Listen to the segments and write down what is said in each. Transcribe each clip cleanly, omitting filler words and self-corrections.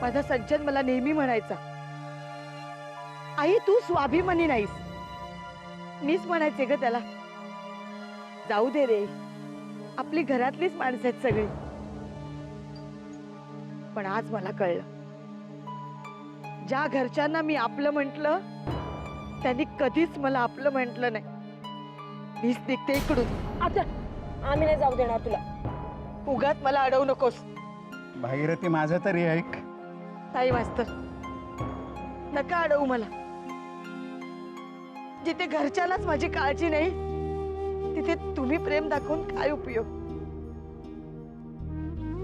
माझा सज्जन मला नेहमी म्हणायचा, आई तू स्वाभिमानी नाहीस. मीच म्हणायचे ग त्याला, जाऊ दे रे, आपली घरातलीच माणसं आहेत सगळी. पण आज मला कळलं, ज्या घरच्यांना मी आपलं म्हटलं त्यांनी कधीच मला आपलं म्हटलं नाही. मीच निघते इकडून. आता आम्ही नाही जाऊ देणार तुला. उगाच मला अडवू नकोस. भागीरथी माझं तरी ऐक. ताई मास्तर, नका अडवू मला. जिथे घरच्यालाच माझी काळजी नाही तिथे तुम्ही प्रेम दाखवून काय उपयोग.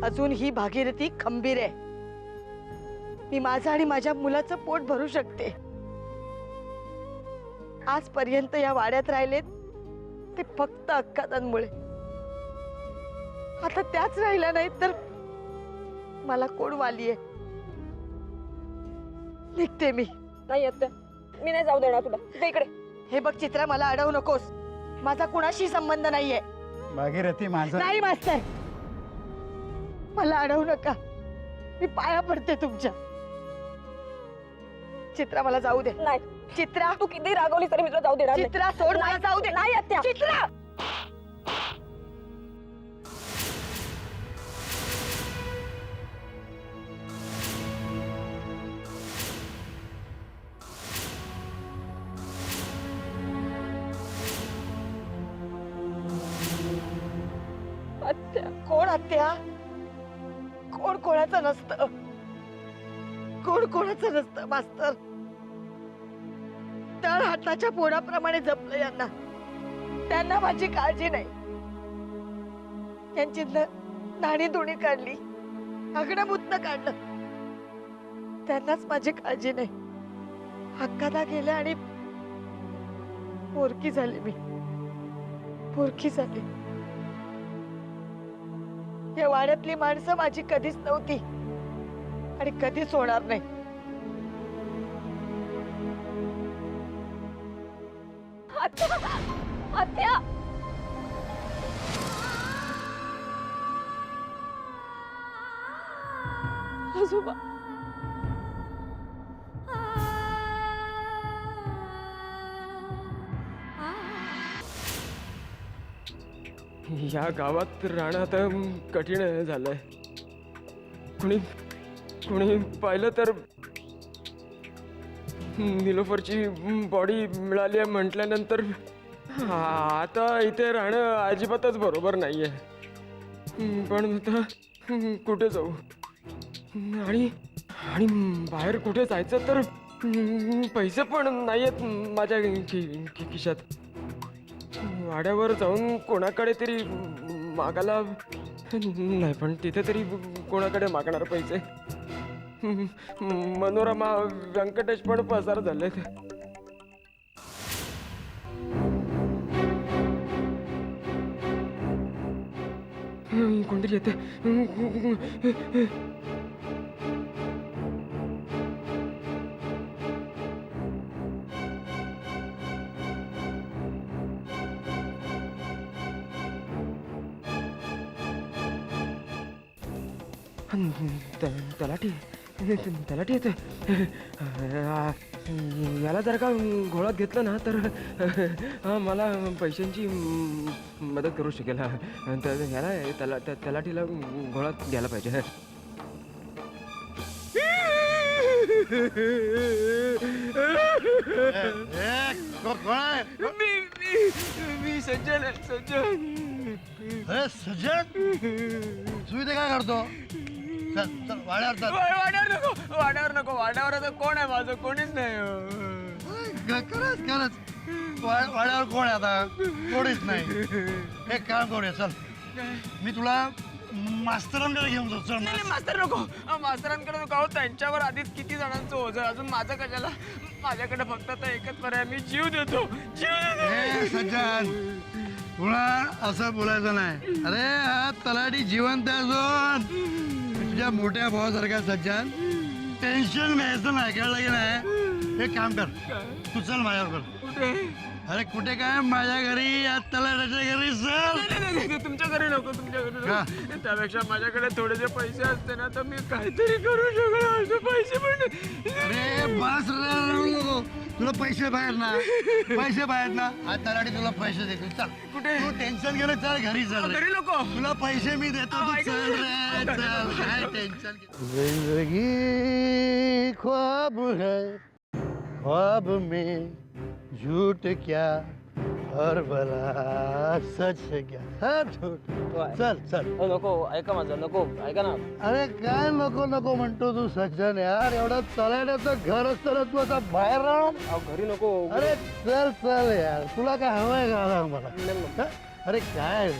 अजून ही भागीरथी खंबीर आहे. मी माझं आणि माझ्या मुलाचं पोट भरू शकते. आजपर्यंत या वाड्यात राहिलेत ते फक्त अक्कादांमुळे. आता त्याच राहिल्या नाहीत तर मला कोण वाली आहे. निघते मी. नाही आत्या, मी नाही जाऊ देणार तुला. दे इकडे. हे बघ चित्रा, मला अडवू नकोस. माझा कुणाशी संबंध नाहीये. भागीरथी माझं नाही मास्तर, मला अडवू नका. मी पाया पडते तुमच्या. चित्रा मला जाऊ दे. नाही चित्रा, तू किती रागवली तरी मी तुला जाऊ देणार नाही. चित्रा सोड, मला जाऊ दे. नाही आत्या. चित्रा, आत्या, कोण हत्या? कोण कोणाचं नसतं. कोण कोणाचं नसतं मास्तर. तळ हाताच्या पोराप्रमाणे जपलं यांना. त्यांना माझी काळजी नाही. त्यांची नाणी धुणी काढली, अग्नमुत्न काढलं. त्यांनाच माझी काळजी नाही. हक्कादा गेल्या आणि पोरकी झाली. मी पोरकी झाली. या वाड्यातली माणसं माझी कधीच नव्हती आणि कधीच होणार नाही. आत्या, आत्या. आजोबा, या गावात राहणं आता कठीण झालंय. कुणी कुणी पाहिलं तर निलोफरची बॉडी मिळाली आहे म्हटल्यानंतर आता इथे राहणं अजिबातच बरोबर नाहीये. पण आता कुठे जाऊ आणि आणि बाहेर कुठे जायचं तर पैसे पण नाहीयेत माझ्या खिशात. वाड्यावर जाऊन कोणाकडे तरी मागायला नाही, पण तिथे तरी कोणाकडे मागणार पैसे. मनोरमा व्यंकटेश पण पसार झालेत. कोणतरी येते. तलाठी तलाठी येते. याला जर का घोळात घेतलं ना तर मला पैशांची मदत करू शकेल. तर याला तलाठीला घोळात घ्यायला पाहिजे. मी सज्जन आहे, सज्जन. अरे सज्जन, तू इथे काय करतो? चल चल वाड्यावर चल. वाड्यावर नको, वाड्यावर नको. वाड्यावर आता कोण आहे माझं? कोणीच नाही. खरंच खरंच वाड्यावर कोण आहे आता? कोणीच नाही. एक काम करूया, चल मी तुला मास्तरांकडे घेऊन जाऊ. चल. नाही मास्तर नको, मास्तरांकडे नको. त्यांच्यावर आधीच किती जणांचं ओझं, अजून माझं कशाला? माझ्याकडे फक्त आता एकच पर्याय, मी जीव देतो, जीव देतो. ए सज्जन, तुला असं बोलायचं नाही. अरे हा तलाठी जिवंत आहे अजून. तुझ्या मोठ्या भावासारखा सज्जन. टेन्शन घ्यायचं नाही, कळलं की नाही? एक काम कर, तू चल माझ्यावर. कुठे? अरे कुठे काय, माझ्या घरी, या तलाठ्याच्या घरी चल. नाही, तुमच्या घरी नको, तुमच्या घरी नको. त्यापेक्षा माझ्याकडे थोडेसे पैसे असते ना तर मी काहीतरी करू शकलो. अरे बस रे, रडू नको. तुला पैसे बाहेर ना, पैसे बाहेर ना. आज तलाठी तुला पैसे देतो. चल कुठे? तू टेन्शन घेणं, चल घरी चल रे. घरी नको. तुला पैसे मी देतो, तू चल रे, चल. काय टेन्शन जिंदगी ख्वाब है, ख्वाब में झूठ क्या और भला सच क्या. हा, झूठ. चल चल. नको ऐका माझं, नको ऐका ना. अरे काय नको नको म्हणतो तू सज्जन यार. एवढं चालण्याचं घर असताना तू आता बाहेर राहणार. घरी नको. अरे चल चल यार. तुला काय हवंय का मला? हा? अरे काय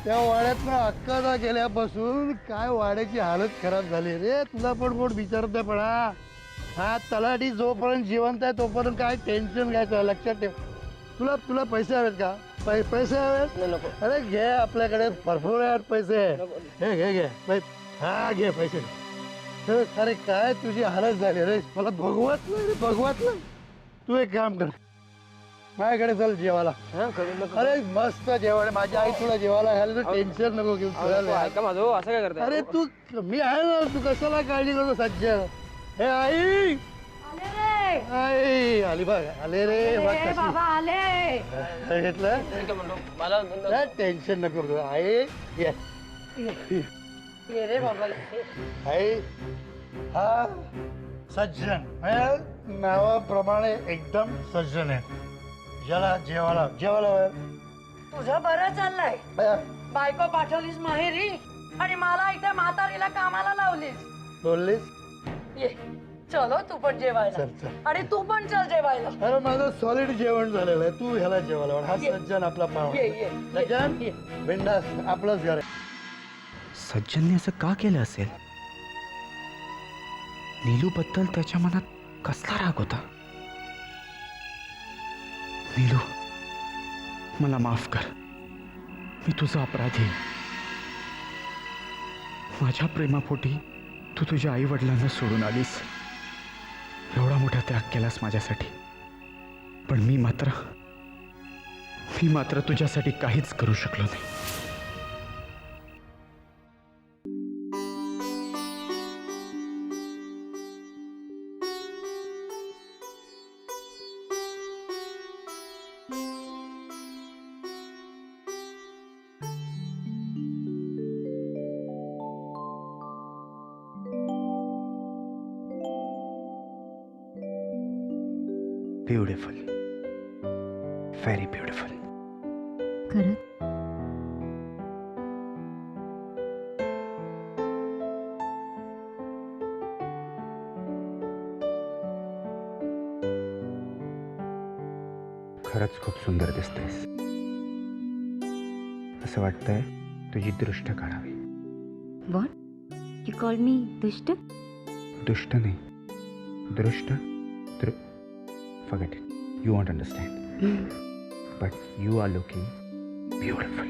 त्या वाड्यातनं अक्कादा गेल्यापासून काय वाड्याची हालत खराब झाली रे. तुला पण कोण विचारत पण हा तलाठी जोपर्यंत जिवंत आहे तोपर्यंत काय टेन्शन घ्यायचं लक्षात ठेव. तुला तुला पैसे हवेत का? पैसे हवेत? नको. अरे घे, आपल्याकडे भरपूर आहेत पैसे. हे घे घे हा घे पैसे. अरे काय तुझी हालत झाली रे. मला भगवत नाही रे, भगवत नाही. तू एक काम कर, माझ्याकडे चल जेवायला. अरे मस्त जेवण. माझी आई तुला जेवायला घाल. टेन्शन नको घेऊ. ऐका माझं, असं काय करताय? अरे तू, मी आहे ना. तू कशाला काळजी करतो सज्जन. हे आई, आई आली बघ. आले रे बघ कशी. बाबा आले. घेतलं. ठीक आहे म्हणतो. मला टेन्शन नको करू. आई ये. ये रे बाबा. आई हा सज्जन, म्हणजे नावाप्रमाणे एकदम सज्जन आहे. ज्याला जेवायला जेवायला तुझं बरं चाललंय. बायको पाठवलीस माहेरी आणि मला इथे म्हातारीला कामाला लावलीस. बोललीस. ये चलो तू पण जेवायला. चल चल. आणि तू पण चल जेवायला. अरे माझं सॉलिड जेवण झालेलं आहे. तू ह्याला जेवायला वाढ. हा ये. सज्जन आपला पाहुणा. ये ये सज्जन बिंदास आपलंच घर आहे. सज्जनने असं का केलं असेल? नीलूबद्दल त्याच्या मनात कसला राग होता? नीलू, मला माफ कर. मी तुझा अपराधी आहे. माझ्या प्रेमापोटी तू तुझ्या आई वडिलांना सोडून आलीस. एवढा मोठा त्याग केलास माझ्यासाठी. पण मी मात्र तुझ्यासाठी काहीच करू शकलो नाही. Beautiful, very beautiful. खरंच खरंच खूप सुंदर दिसतेस. असं वाटतंय तुझी दृष्ट काढावी. व्हॉट यू कॉल मी दुष्ट? दुष्ट नाही, दृष्ट. Forget it. You won't understand. But you are looking beautiful.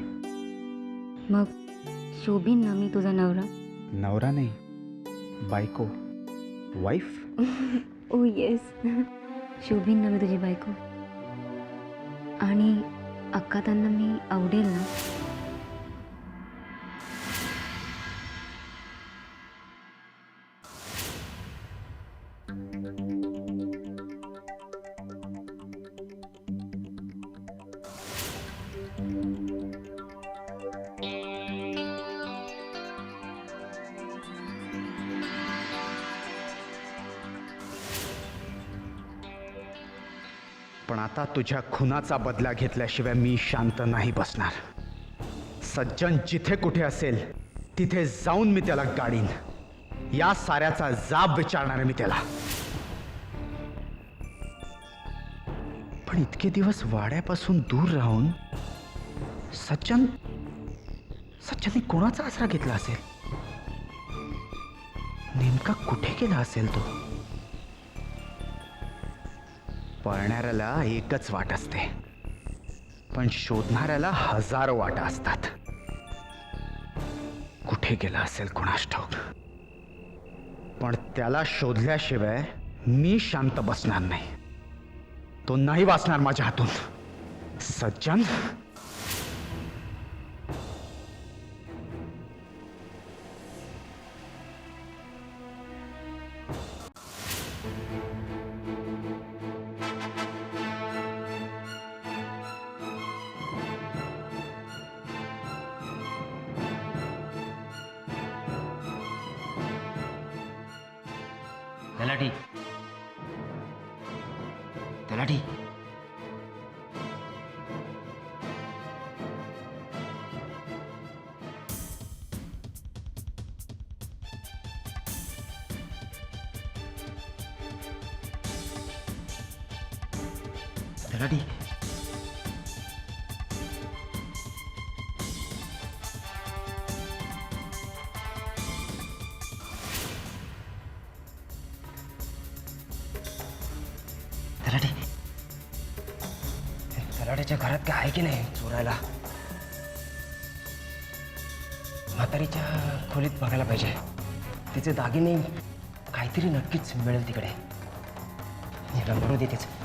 मग शोभीन ना मी तुझा नवरा? नवरा नाही, बायको, वाईफ. ओ येस, शोभीन ना मी तुझी बायको. आणि अक्का त्यांना मी आवडेल ना? पण आता तुझ्या खुनाचा बदला घेतल्याशिवाय मी शांत नाही बसणार. सज्जन जिथे कुठे असेल तिथे जाऊन मी त्याला गाडीन. या साऱ्याचा जाब विचारणार मी त्याला. पण इतके दिवस वाड्यापासून दूर राहून सज्जनने कोणाचा आसरा घेतला असेल? नेमका कुठे गेला असेल तो? पळणाऱ्याला एकच वाट असते, पण शोधणाऱ्याला हजारो वाटा असतात. कुठे गेला असेल कोणास ठाऊक. पण त्याला शोधल्याशिवाय मी शांत बसणार नाही. तो नाही वाचणार माझ्या हातून. सज्जन, तलाठी तलाठी तलाठी तलाठी तलाठीच्या घरात काय आहे की नाही चोरायला म्हातारीच्या खोलीत बघायला पाहिजे तिचे दागिने काहीतरी नक्कीच मिळेल तिकडे म्हणू दे तिचं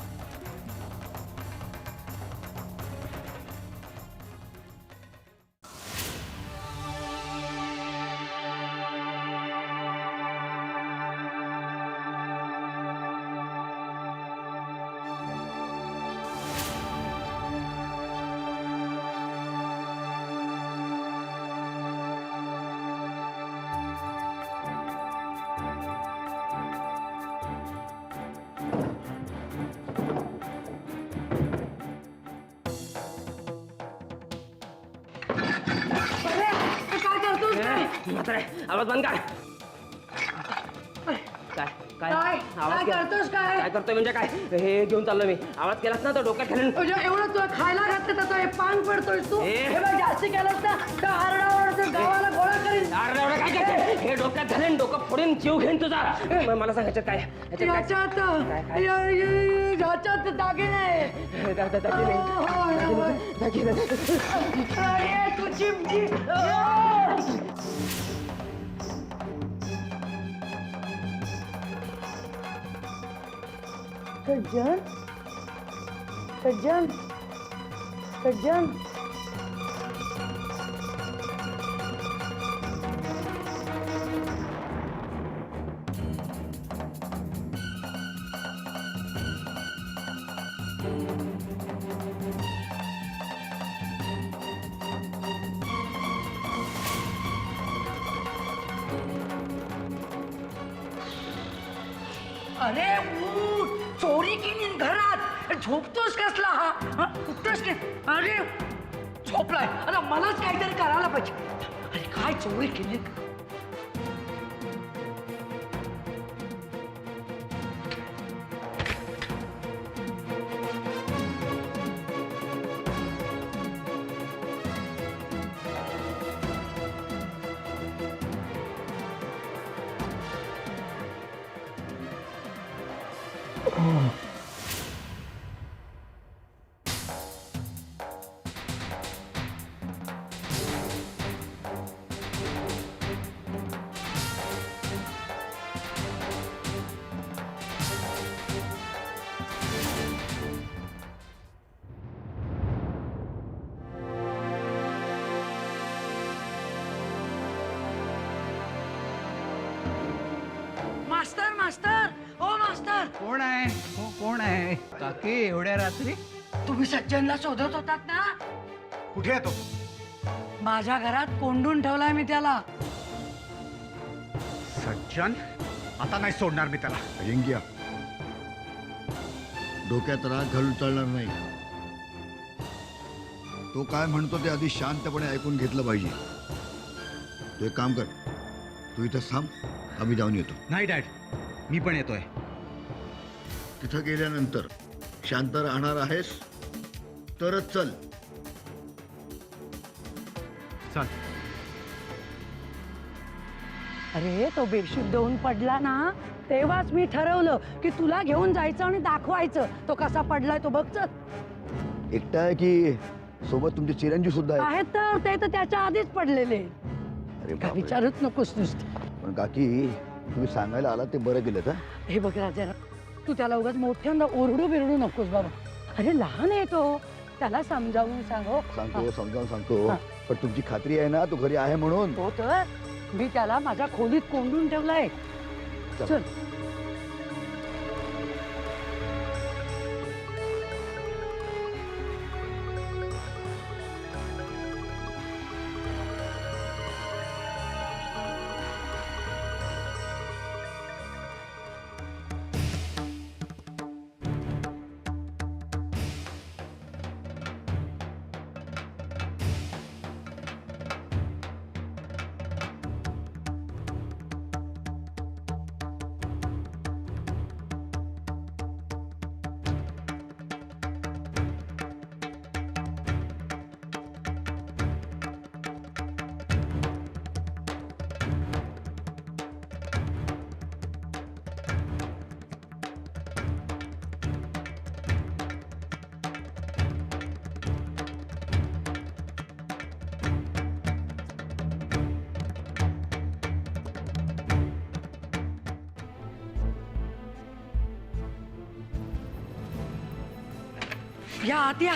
म्हातारे आवाज बंद कर काय काय आवाज करतोस काय काय करतोय म्हणजे काय हे घेऊन चाललो मी आवाज केलास ना तर डोक्यात घालून एवढं तुला खायला घातलं तर हे पान पडतोय तू हे बघ जास्ती केलंस ना तर आरडाओरड गावाला गोळा करीन अरे काय करते हे डोक्यात घालेन डोकं फोडून जीव घेईन तुझा मला सांग ह्याच्यात काय ह्याच्यात दागिने आहे. अरे, तू चिमटी सज्जन सज्जन सज्जन अरे उठ, चोरी केली घरात झोपतोस कसला हा उठतोस की अरे झोपलाय आता मलाच काहीतरी करायला पाहिजे अरे काय चोरी केली मास्तर मास्तर ओ मास्तर कोण आहे कोण आहे काकी एवढ्या रात्री तुम्ही सज्जनला शोधत होतात ना कुठे येतो माझ्या घरात कोंडून ठेवलाय मी त्याला सज्जन आता नाही सोडणार मी त्याला अजिंक्य डोक्यात राग घालून चालणार नाही तो काय म्हणतो ते आधी शांतपणे ऐकून घेतलं पाहिजे तू एक काम कर तू इथं थांब आम्ही जाऊन येतो नाही डॅड मी पण येतोय तिथं गेल्यानंतर शांत राहणार आहेस तरच चल चल अरे तो बेशुद्ध होऊन पडला ना तेव्हाच मी ठरवलं की तुला घेऊन जायचं आणि दाखवायचं तो कसा पडलाय तो बघ चल एकटा आहे की सोबत तुमचे चिरंजीव सुद्धा आहे आहेत तर ते तर त्याच्या आधीच पडलेले अरे काय बापरे. विचारच नकोस नुसते पण काकी तुम्ही सांगायला आला ते बरं केलं का हे बघ राजा तू त्याला उगाच मोठ्यांदा ओरडू बिरडू नकोस बाबा अरे लहान आहे तो त्याला समजावून सांगो सांगतो समजावून सांगतो हा. पण तुमची खात्री आहे ना तो घरी आहे म्हणून हो तर मी त्याला माझ्या खोलीत कोंडून ठेवलाय चल. चल या आत या.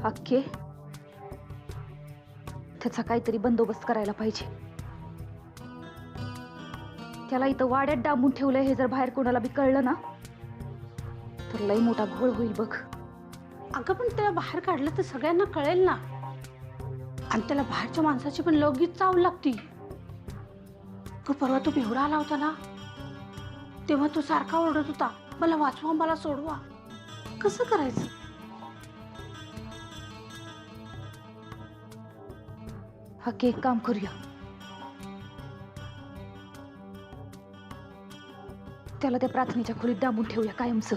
अक्के, त्याचा काहीतरी बंदोबस्त करायला पाहिजे. त्याला इथं वाड्यात डांबून ठेवलंय हे जर बाहेर कोणाला बी कळलं ना तर लई मोठा घोळ होईल बघ. अगं पण त्याला बाहेर काढलं तर सगळ्यांना कळेल ना, आणि त्याला बाहेरच्या माणसाची पण लगेच चाव लागती. परवा तो बेवडा आला होता ना, तेव्हा तो सारखा ओरडत होता, मला वाचवा, मला सोडवा. कसं करायचं? अक्के, एक काम करूया. त्याला त्या प्रार्थनेच्या खोलीत डांबून ठेवूया कायमचं.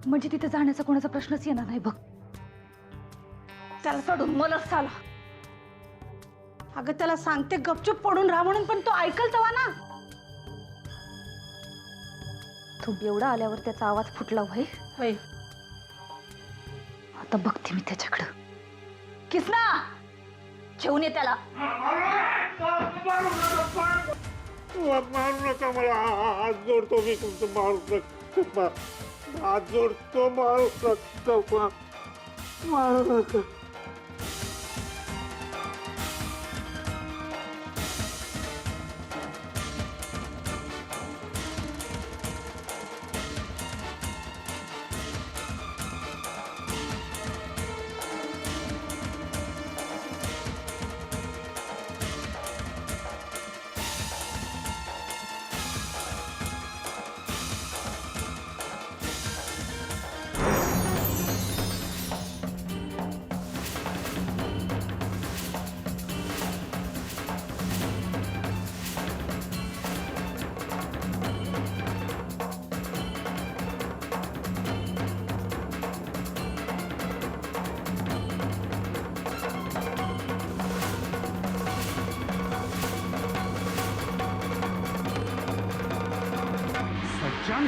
म्हणजे तिथे जाण्याचा कोणाचा प्रश्नच येणार नाही बघ. त्याला सोडून मलाच आला. अगं त्याला सांगते गपचूप पडून राहा म्हणून, पण तो ऐकल तेव्हा ना. तो बेवडा आल्यावर त्याचा आवाज फुटला होय. आता बघते मी त्याच्याकडं. किसना, ठेवून ये त्याला. मारू नका मला, हात जोडतो मी तुमचं, मारू नका, हात जोडतो, मारू नका, मारू नका. सज्जन